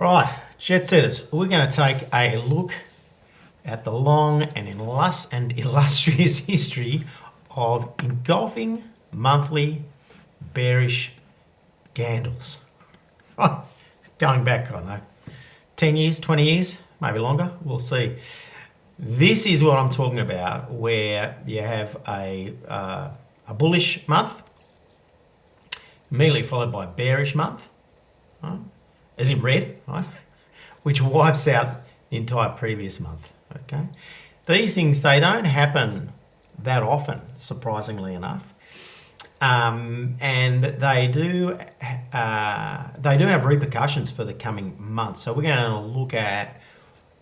Right, jet setters, we're going to take a look at the long and illustrious history of engulfing monthly bearish candles. Going back, I don't know, 10 years, 20 years, maybe longer, we'll see. This is what I'm talking about, where you have a bullish month, immediately followed by a bearish month, right? As in red, right? Which wipes out the entire previous month, okay? These things, they don't happen that often, surprisingly enough. And they do have repercussions for the coming months. So we're going to look at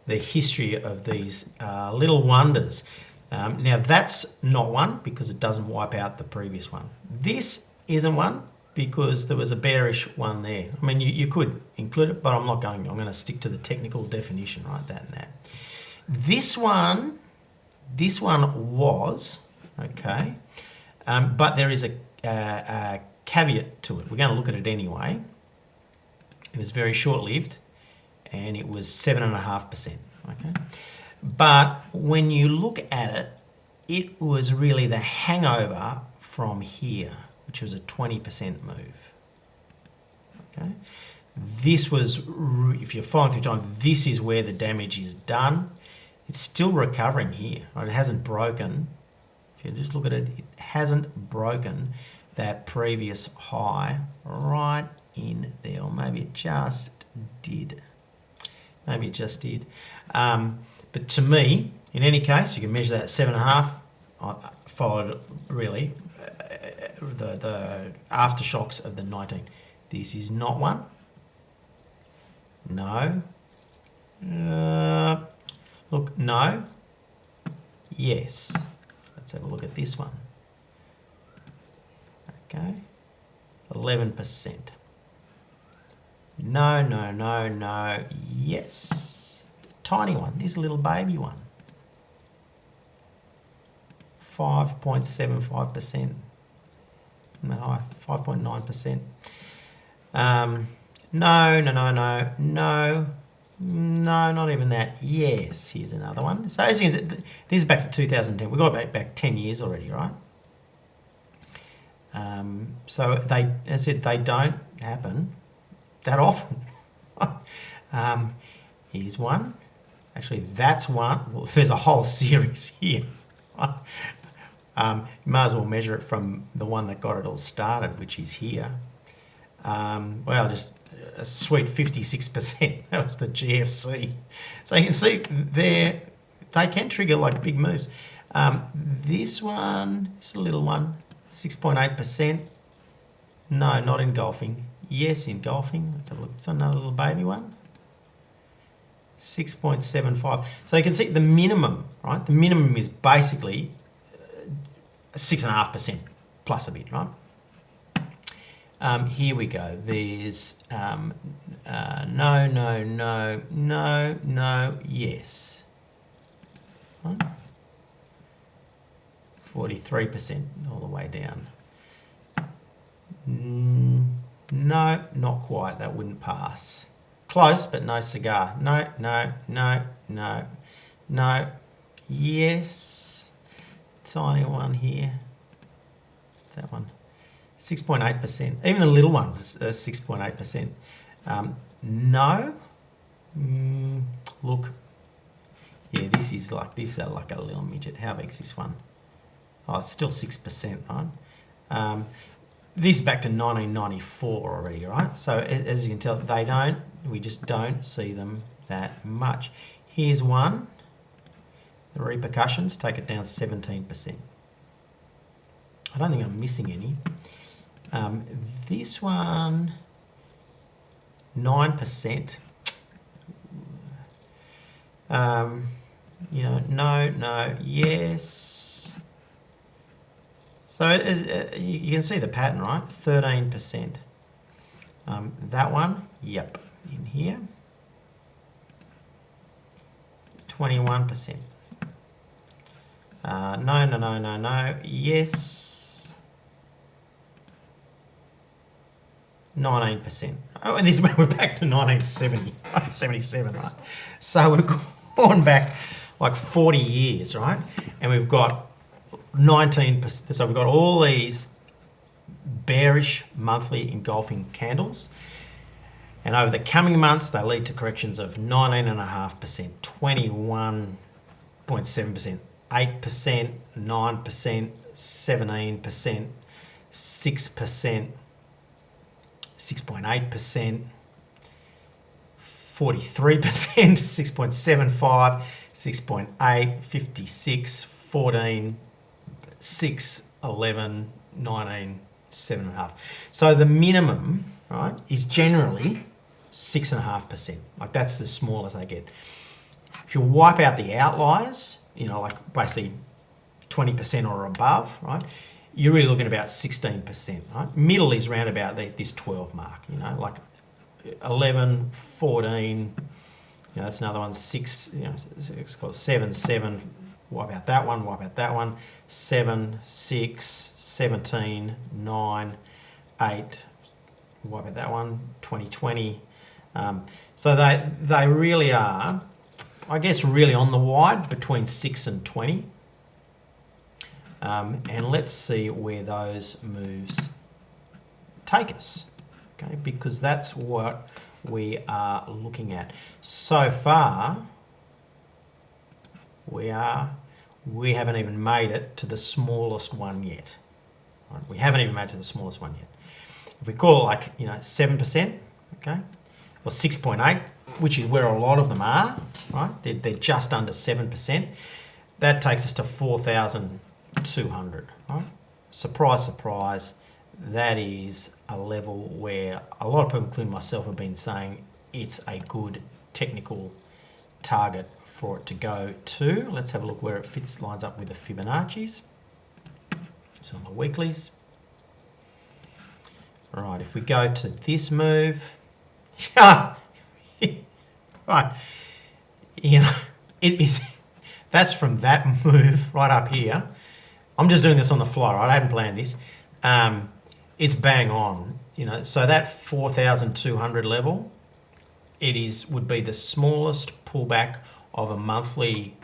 the history of these little wonders. Now that's not one because it doesn't wipe out the previous one. This isn't one because there was a bearish one there. I mean, you could include it, but I'm not going to. I'm going to stick to the technical definition, right? That and that. This one was, okay, but there is a caveat to it. We're going to look at it anyway. It was very short-lived, and it was 7.5%, okay? But when you look at it, it was really the hangover from here, which was a 20% move, okay? This was, if you're following through time, this is where the damage is done. It's still recovering here, right? It hasn't broken. If you just look at it, it hasn't broken that previous high right in there, or maybe it just did. Maybe it just did. But to me, in any case, you can measure that at 7.5. I followed really the aftershocks of the 19. This is not one. No. Look, no. Yes. Let's have a look at this one. Okay. 11%. No, no, no, no. Yes. Tiny one. This little baby one. 5.75%. No, 5.9%. No, no, no, no, no. No, not even that. Yes, here's another one. So as you can see, this is back to 2010. We've got back 10 years already, right? So they, as I said, they don't happen that often. Here's one. Actually, that's one. Well, there's a whole series here. You might as well measure it from the one that got it all started, which is here. Well, just a sweet 56%. That was the GFC. So you can see there, they can trigger like big moves. This one is a little one, 6.8%. No, not engulfing. Yes, engulfing. Let's have a look. It's another little baby one. 6.75. So you can see the minimum, right? The minimum is basically 6.5% plus a bit, right? Here we go. There's no, no, no, no, no, yes. Right? 43% all the way down. No, not quite. That wouldn't pass. Close, but no cigar. No, no, no, no, no. Yes. Tiny one here. That one. 6.8%. Even the little ones are 6.8%. No. Look. Yeah, this is like a little midget. How big is this one? Oh, it's still 6%, right? This is back to 1994 already, right? So as you can tell, we just don't see them that much. Here's one. The repercussions take it down 17%. I don't think I'm missing any. This one, 9%. You know, no, no, yes. So you can see the pattern, right? 13%. That one, yep, in here. 21%. No, no, no, no, no, yes. 19%. Oh, and this we're back to 1970, 77, right? So we've gone back like 40 years, right? And we've got 19%. So we've got all these bearish monthly engulfing candles. And over the coming months, they lead to corrections of 19.5%, 21.7%, 8%, 9%, 17%, 6%, 6.8%, 43%, 6.75, 6.8, 56, 14, 6, 11, 19, 7.5. So the minimum, right, is generally 6.5%. Like that's the smallest they get. If you wipe out the outliers, you know, like basically 20% or above, right, you're really looking at about 16%, right? Middle is round about this 12 mark, you know, like 11, 14, you know, that's another one, 6, you know, it's called 7, 7, wipe out that one, 7, 6, 17, 9, 8, wipe out that one, 2020. So they really are, I guess, really on the wide between 6 and 20. And let's see where those moves take us, okay? Because that's what we are looking at. So far, we haven't even made it to the smallest one yet. Right? We haven't even made it to the smallest one yet. If we call it like, you know, 7%, okay, or 6.8, which is where a lot of them are, right? They're just under 7%. That takes us to 4,200, right? Surprise, surprise. That is a level where a lot of people, including myself, have been saying it's a good technical target for it to go to. Let's have a look where it fits, lines up with the Fibonacci's. So on the weeklies. All right, if we go to this move, yeah, right, you know, it is, that's from that move right up here. I'm just doing this on the fly, right? I hadn't planned this. It's bang on, you know. So that 4,200 level, would be the smallest pullback of a monthly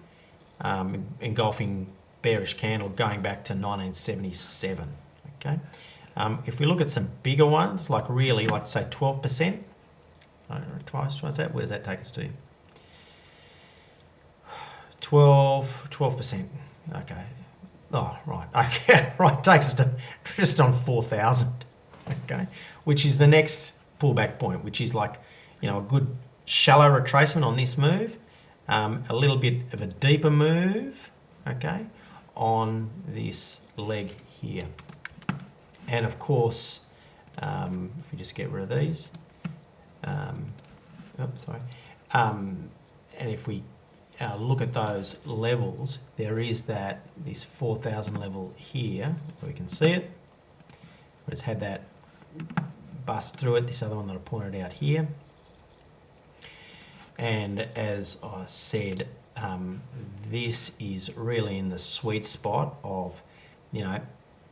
engulfing bearish candle going back to 1977. Okay. If we look at some bigger ones, like really, like say 12%, twice that, where does that take us to? 12%. Okay. Oh, right. Okay. Right. Takes us to just on 4,000. Okay. Which is the next pullback point, which is like, you know, a good shallow retracement on this move, a little bit of a deeper move, okay, on this leg here. And of course, if we just get rid of these, and if we look at those levels, there is this 4,000 level here, where we can see it. It's had that bust through it, this other one that I pointed out here. And as I said, this is really in the sweet spot of, you know,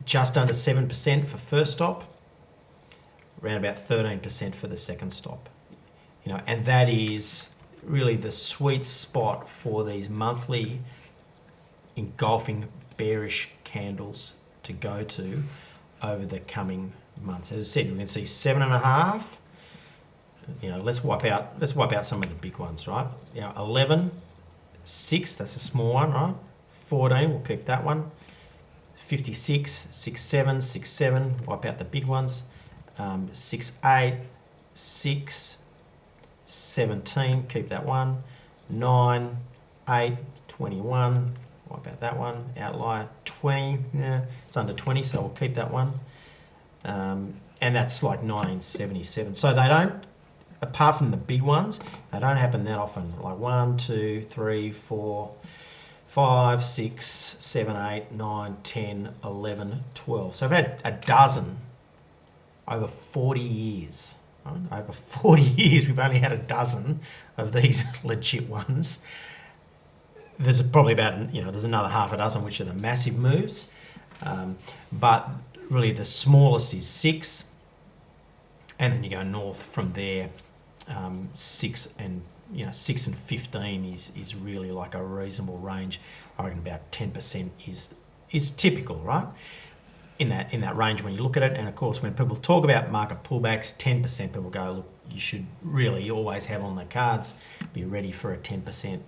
just under 7% for first stop, around about 13% for the second stop. You know, and that is really the sweet spot for these monthly engulfing bearish candles to go to over the coming months. As I said, we can see 7.5. You know, let's wipe out some of the big ones, right? You know, 11, 6, that's a small one, right? 14, we'll keep that one. 56, 6, 7, 6, 7, wipe out the big ones. 6, 8, 6, 17, keep that one. 9, 8, 21, wipe out that one. Outlier 20, yeah, it's under 20, so we'll keep that one. And that's like 1977. So they don't, apart from the big ones, they don't happen that often. Like 1, 2, 3, 4, 5, 6, 7, 8, 9, 10, 11, 12. So I've had a dozen over 40 years. Right? Over 40 years, we've only had a dozen of these legit ones. There's probably about, you know, there's another half a dozen which are the massive moves. But really the smallest is 6. and then you go north from there. 6 and 15 is really like a reasonable range. I reckon about 10% is typical, right? In that range when you look at it. And of course, when people talk about market pullbacks, 10% people go, look, you should really always have on the cards, be ready for a 10%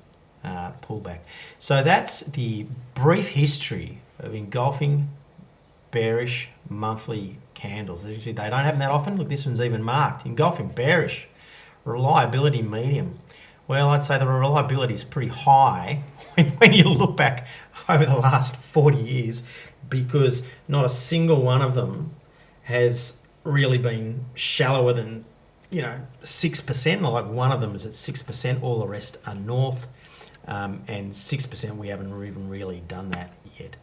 pullback. So that's the brief history of engulfing bearish monthly candles. As you see, they don't happen that often. Look, this one's even marked. Engulfing bearish, reliability medium. Well, I'd say the reliability is pretty high when you look back over the last 40 years, because not a single one of them has really been shallower than 6%. Like one of them is at 6%. All the rest are north, and 6% we haven't even really done that yet.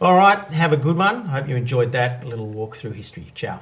All right, have a good one. I hope you enjoyed that little walk through history. Ciao.